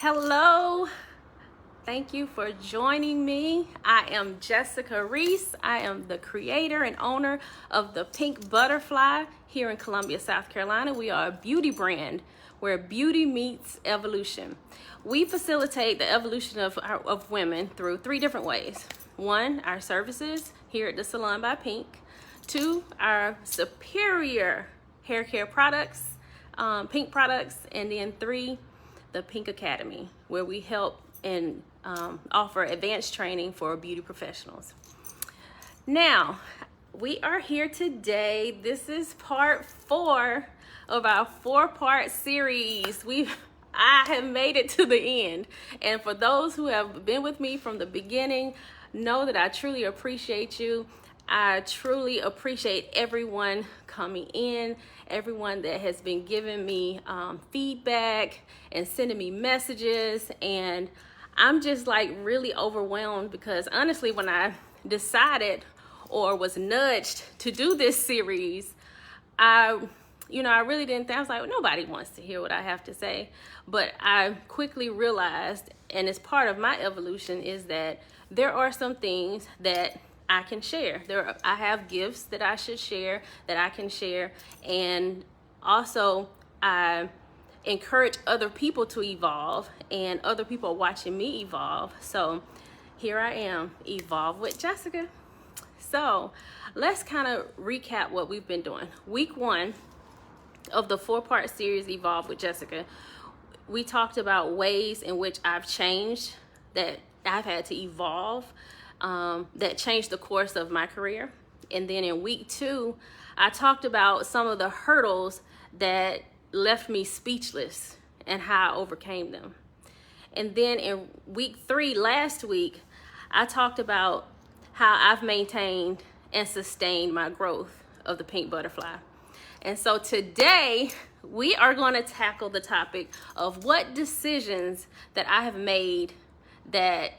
Hello, thank you for joining me. I am Jessica Reese. I am the creator and owner of the PYNK Butterfly here in Columbia, South Carolina. We are a beauty brand where beauty meets evolution. We facilitate the evolution of women through three different ways. One, our services here at the Salon by PYNK. Two, our superior hair care products, PYNK products. And then three, the PYNK Academy, where we help and offer advanced training for beauty professionals. Now, we are here today. This is part 4 of our 4-part series. I have made it to the end. And for those who have been with me from the beginning, know that I truly appreciate you. I truly appreciate everyone coming in, everyone that has been giving me feedback and sending me messages. And I'm just like really overwhelmed because honestly, when I decided or was nudged to do this series, I really didn't think, I was like, well, nobody wants to hear what I have to say. But I quickly realized, and it's part of my evolution, is that there are some things that I can share. I have gifts that I should share, that I can share. And also I encourage other people to evolve, and other people are watching me evolve. So here I am, Evolve with Jessica. So let's kind of recap what we've been doing. Week 1 of the 4-part series, Evolve with Jessica, we talked about ways in which I've changed, that I've had to evolve, that changed the course of my career. And then in week 2, I talked about some of the hurdles that left me speechless and how I overcame them. And then in week 3, last week, I talked about how I've maintained and sustained my growth of the PYNK Butterfly. And so today we are going to tackle the topic of what decisions that I have made that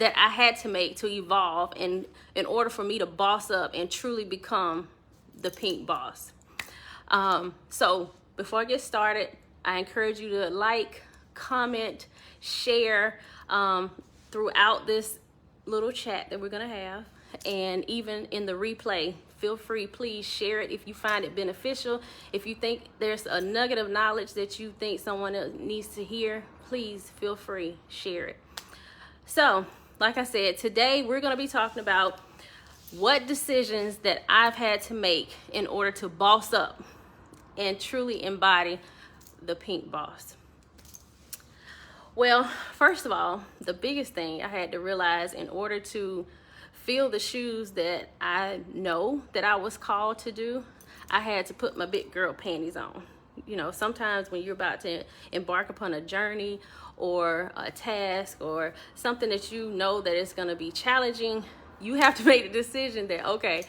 I had to make to evolve in order for me to boss up and truly become the PYNK Boss. So before I get started, I encourage you to like, comment, share throughout this little chat that we're going to have. And even in the replay, feel free, please share it if you find it beneficial. If you think there's a nugget of knowledge that you think someone else needs to hear, please feel free, share it. So, like I said, today we're going to be talking about what decisions that I've had to make in order to boss up and truly embody the PYNK Boss. Well, first of all, the biggest thing I had to realize in order to fill the shoes that I know that I was called to do, I had to put my big girl panties on. You know, sometimes when you're about to embark upon a journey or a task or something that you know that it's going to be challenging, you have to make the decision that, okay,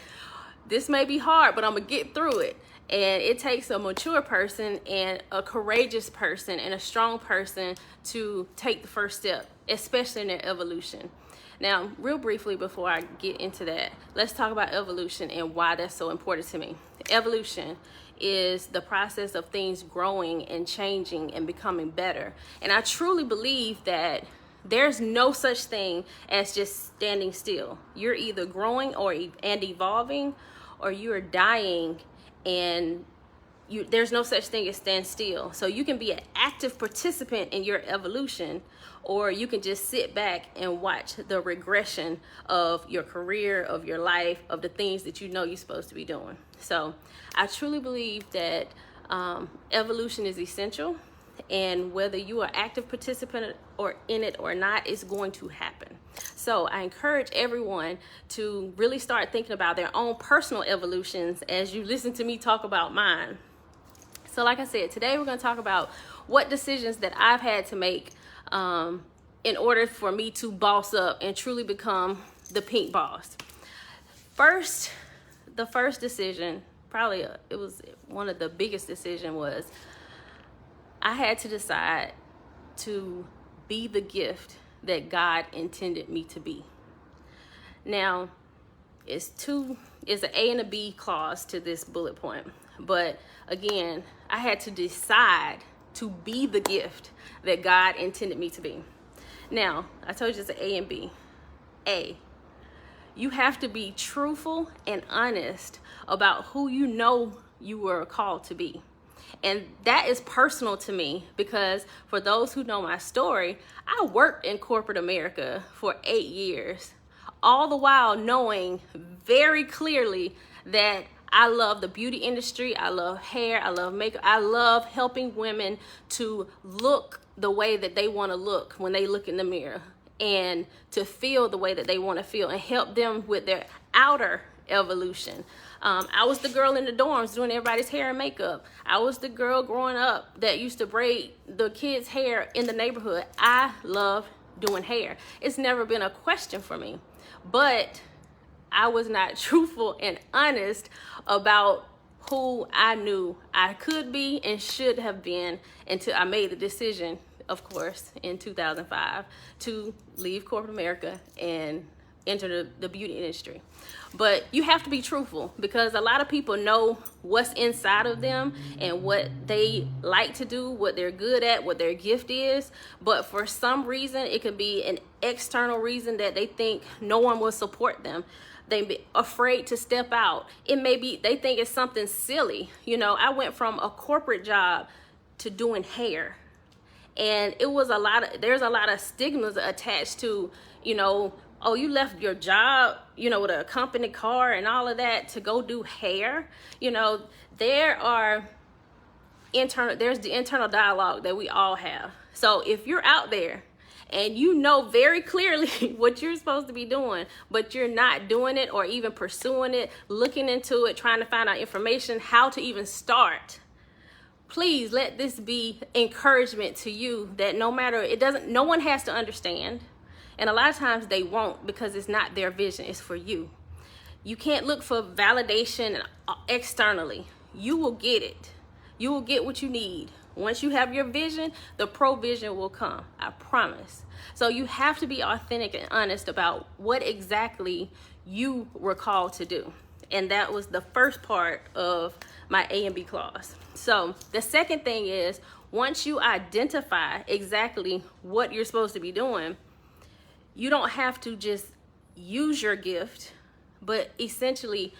this may be hard, but I'm going to get through it. And it takes a mature person and a courageous person and a strong person to take the first step, especially in their evolution. Now, real briefly before I get into that, let's talk about evolution and why that's so important to me. Evolution is the process of things growing and changing and becoming better. And I truly believe that there's no such thing as just standing still. You're either growing and evolving, or you are dying and there's no such thing as stand still. So you can be an active participant in your evolution, or you can just sit back and watch the regression of your career, of your life, of the things that you know you're supposed to be doing. So I truly believe that evolution is essential, and whether you are active participant or in it or not, it's going to happen. So I encourage everyone to really start thinking about their own personal evolutions as you listen to me talk about mine. So like I said, today we're going to talk about what decisions that I've had to make in order for me to boss up and truly become the PYNK Boss. The first decision, probably it was one of the biggest decisions, was I had to decide to be the gift that God intended me to be. Now, it's an A and a B clause to this bullet point. But again, I had to decide to be the gift that God intended me to be. Now, I told you it's an A and B. A, you have to be truthful and honest about who you know you were called to be. And that is personal to me because for those who know my story, I worked in corporate America for 8 years, all the while knowing very clearly that I love the beauty industry, I love hair, I love makeup, I love helping women to look the way that they want to look when they look in the mirror, and to feel the way that they want to feel, and help them with their outer evolution. I was the girl in the dorms doing everybody's hair and makeup. I was the girl growing up that used to braid the kids' hair in the neighborhood. I love doing hair. It's never been a question for me, but I was not truthful and honest about who I knew I could be and should have been until I made the decision, of course, in 2005 to leave corporate America and enter the beauty industry. But you have to be truthful because a lot of people know what's inside of them and what they like to do, what they're good at, what their gift is. But for some reason, it could be an external reason that they think no one will support them. They be afraid to step out. It may be they think it's something silly. You know, I went from a corporate job to doing hair. And it was there's a lot of stigmas attached to, you know, oh, you left your job, you know, with a company car and all of that to go do hair. You know, there's the internal dialogue that we all have. So if you're out there and you know very clearly what you're supposed to be doing, but you're not doing it or even pursuing it, looking into it, trying to find out information, how to even start, please let this be encouragement to you that no one has to understand. And a lot of times they won't because it's not their vision, it's for you. You can't look for validation externally. You will get it. You will get what you need. Once you have your vision, the provision will come. I promise. So you have to be authentic and honest about what exactly you were called to do. And that was the first part of my A and B clause. So the second thing is, once you identify exactly what you're supposed to be doing, you don't have to just use your gift, but essentially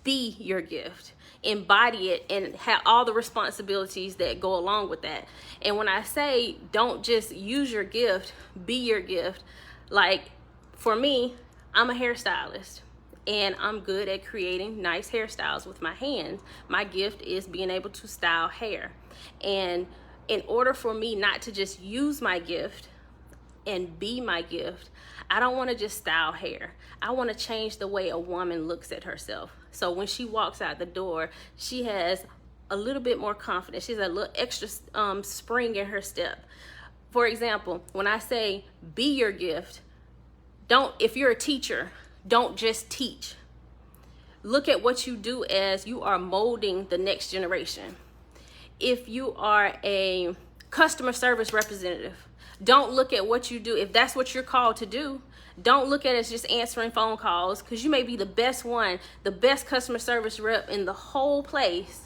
be your gift, embody it, and have all the responsibilities that go along with that. And when I say don't just use your gift, be your gift, like for me, I'm a hairstylist and I'm good at creating nice hairstyles with my hands. My gift is being able to style hair. And in order for me not to just use my gift and be my gift, I don't want to just style hair. I want to change the way a woman looks at herself. So when she walks out the door, she has a little bit more confidence. She's a little extra spring in her step. For example, when I say be your gift, if you're a teacher, don't just teach. Look at what you do as you are molding the next generation. If you are a customer service representative, don't look at what you do. If that's what you're called to do, don't look at it as just answering phone calls, because you may be the best one, the best customer service rep in the whole place,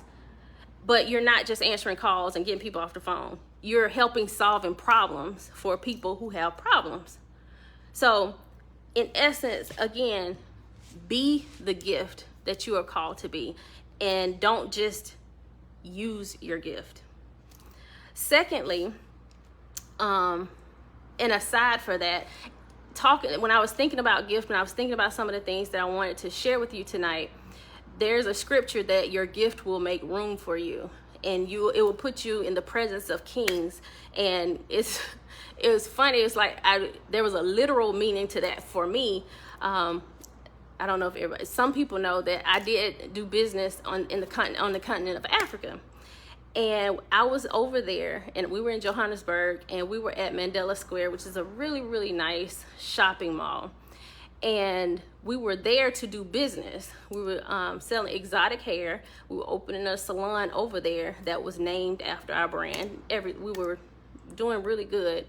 but you're not just answering calls and getting people off the phone. You're helping solving problems for people who have problems. So in essence, again, be the gift that you are called to be, and don't just use your gift. Secondly, and aside for that, when I was thinking about gift, when I was thinking about some of the things that I wanted to share with you tonight, there's a scripture that your gift will make room for you, and it will put you in the presence of kings. And it was funny. It's like there was a literal meaning to that for me. I don't know if some people know that I did do business on the continent of Africa. And I was over there, and we were in Johannesburg, and we were at Mandela Square, which is a really, really nice shopping mall. And we were there to do business. We were selling exotic hair. We were opening a salon over there that was named after our brand. We were doing really good.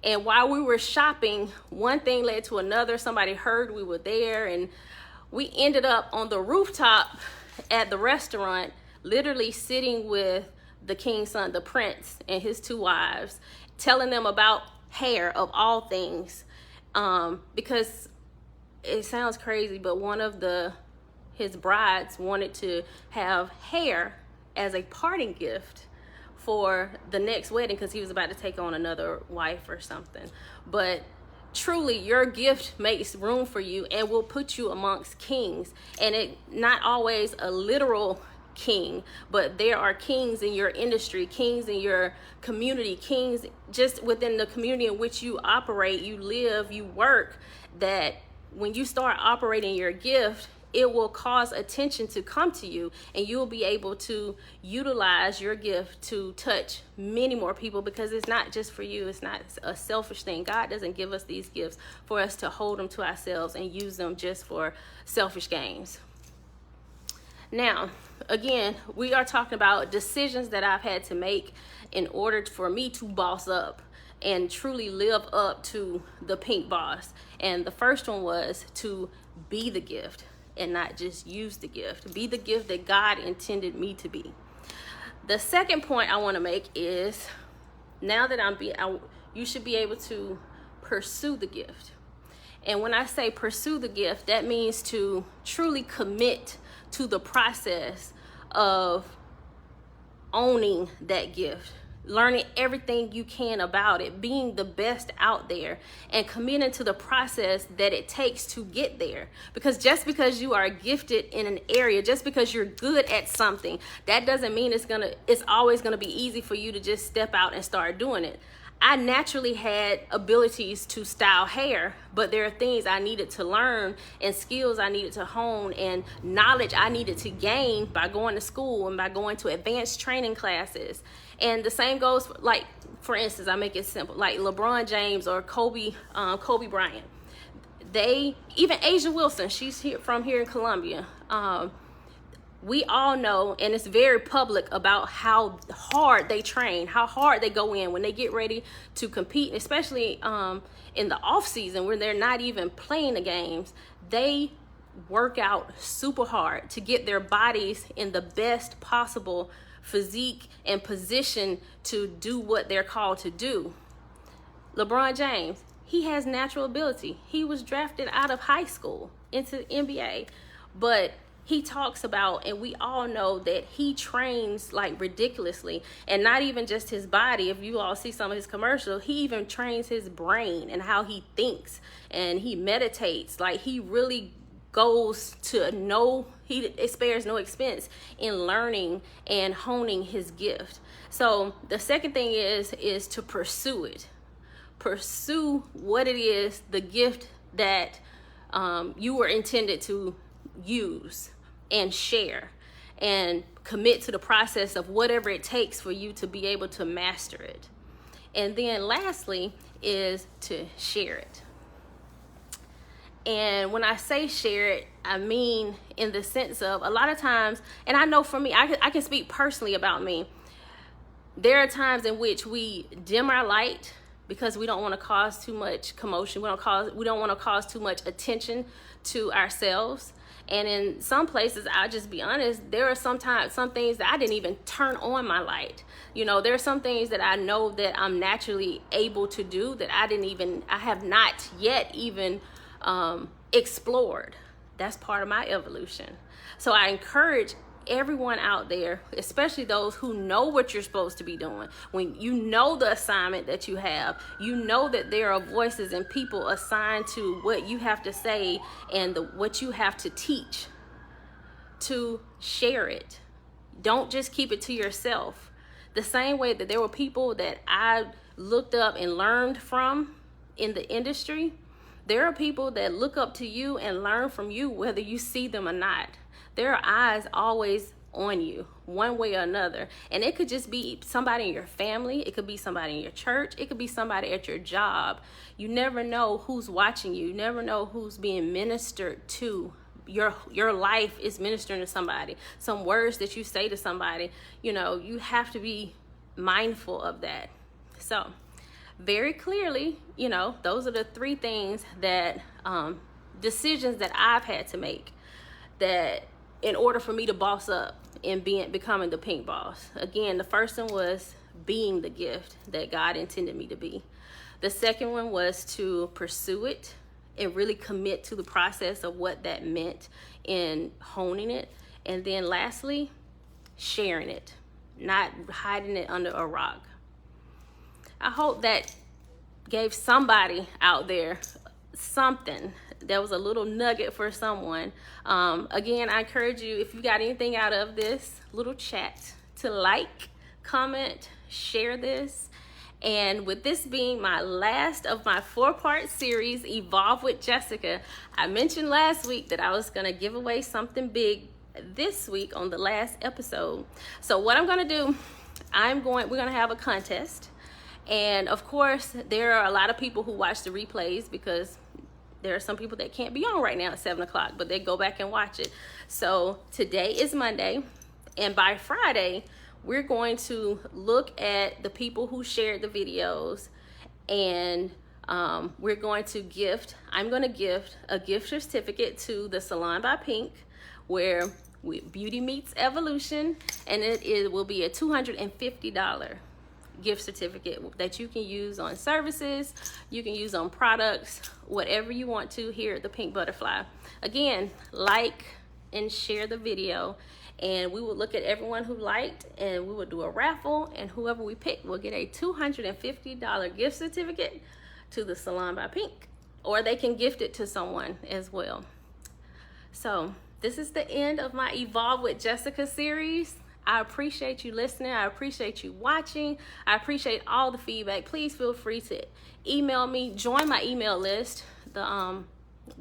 And while we were shopping, one thing led to another. Somebody heard we were there, and we ended up on the rooftop at the restaurant, literally sitting with the king's son, the prince, and his 2 wives, telling them about hair of all things, because it sounds crazy, but one of his brides wanted to have hair as a parting gift for the next wedding because he was about to take on another wife or something. But truly, your gift makes room for you and will put you amongst kings. And it not always a literal king, but there are kings in your industry, kings in your community, kings just within the community in which you operate, you live, you work, that when you start operating your gift, it will cause attention to come to you, and you'll be able to utilize your gift to touch many more people, because it's not just for you. It's not a selfish thing. God doesn't give us these gifts for us to hold them to ourselves and use them just for selfish gains. Now, again, we are talking about decisions that I've had to make in order for me to boss up and truly live up to the Pink Boss. And the first one was to be the gift and not just use the gift. Be the gift that God intended me to be. The second point I want to make is, now that you should be able to pursue the gift. And when I say pursue the gift, that means to truly commit to the process of owning that gift, learning everything you can about it, being the best out there, and committing to the process that it takes to get there. Because just because you are gifted in an area, just because you're good at something, that doesn't mean it's always gonna be easy for you to just step out and start doing it. I naturally had abilities to style hair, but there are things I needed to learn and skills I needed to hone and knowledge I needed to gain by going to school and by going to advanced training classes. And the same goes, like, for instance, I make it simple, like LeBron James or Kobe Bryant. Even Asia Wilson, she's from here in Columbia. We all know, and it's very public about how hard they train, how hard they go in when they get ready to compete, especially in the off season when they're not even playing the games. They work out super hard to get their bodies in the best possible physique and position to do what they're called to do. LeBron James, he has natural ability. He was drafted out of high school into the NBA, but he talks about, and we all know, that he trains like ridiculously, and not even just his body. If you all see some of his commercials, he even trains his brain and how he thinks, and he meditates. Like, he really goes to he spares no expense in learning and honing his gift. So the second thing is to pursue it. Pursue what it is, the gift that you were intended to use and share, and commit to the process of whatever it takes for you to be able to master it. And then lastly is to share it. And when I say share it, I mean in the sense of, a lot of times, and I know for me, I can speak personally about me, there are times in which we dim our light because we don't want to cause too much commotion. We don't want to cause too much attention to ourselves. And in some places, I'll just be honest, there are some things that I didn't even turn on my light. You know, there are some things that I know that I'm naturally able to do that I have not yet even explored. That's part of my evolution. So I encourage everyone out there, especially those who know what you're supposed to be doing, when you know the assignment that you have, you know that there are voices and people assigned to what you have to say and what you have to teach, to share it. Don't just keep it to yourself. The same way that there were people that I looked up and learned from in the industry, there are people that look up to you and learn from you whether you see them or not. There are eyes always on you, one way or another. And it could just be somebody in your family. It could be somebody in your church. It could be somebody at your job. You never know who's watching you. You never know who's being ministered to. Your life is ministering to somebody. Some words that you say to somebody, you know, you have to be mindful of that. So very clearly, you know, those are the three things that, decisions that I've had to make that in order for me to boss up and becoming the pink boss. Again, the first one was being the gift that God intended me to be. The second one was to pursue it and really commit to the process of what that meant in honing it. And then lastly, sharing it, not hiding it under a rock. I hope that gave somebody out there something. That was a little nugget for someone. Again, I encourage you, if you got anything out of this little chat, to like, comment, share this. And with this being my last of my 4-part series, Evolve with Jessica, I mentioned last week that I was gonna give away something big this week on the last episode. So what I'm gonna do, we're gonna have a contest. And of course, there are a lot of people who watch the replays, because there are some people that can't be on right now at 7 o'clock, but they go back and watch it. So today is Monday, and by Friday, we're going to look at the people who shared the videos, and we're going to I'm going to gift a gift certificate to the Salon by PYNK, where beauty meets evolution, and it will be a $250 gift certificate that you can use on services, you can use on products, whatever you want to here at the Pink Butterfly. Again, like and share the video, and we will look at everyone who liked, and we will do a raffle, and whoever we pick will get a $250 gift certificate to the Salon by PYNK, or they can gift it to someone as well. So this is the end of my Evolve with Jessica series. I appreciate you listening. I appreciate you watching. I appreciate all the feedback. Please feel free to email me. Join my email list. The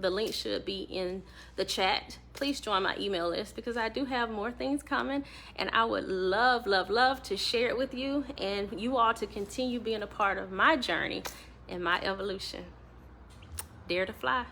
link should be in the chat. Please join my email list, because I do have more things coming, and I would love, love, love to share it with you, and you all to continue being a part of my journey and my evolution. Dare to fly.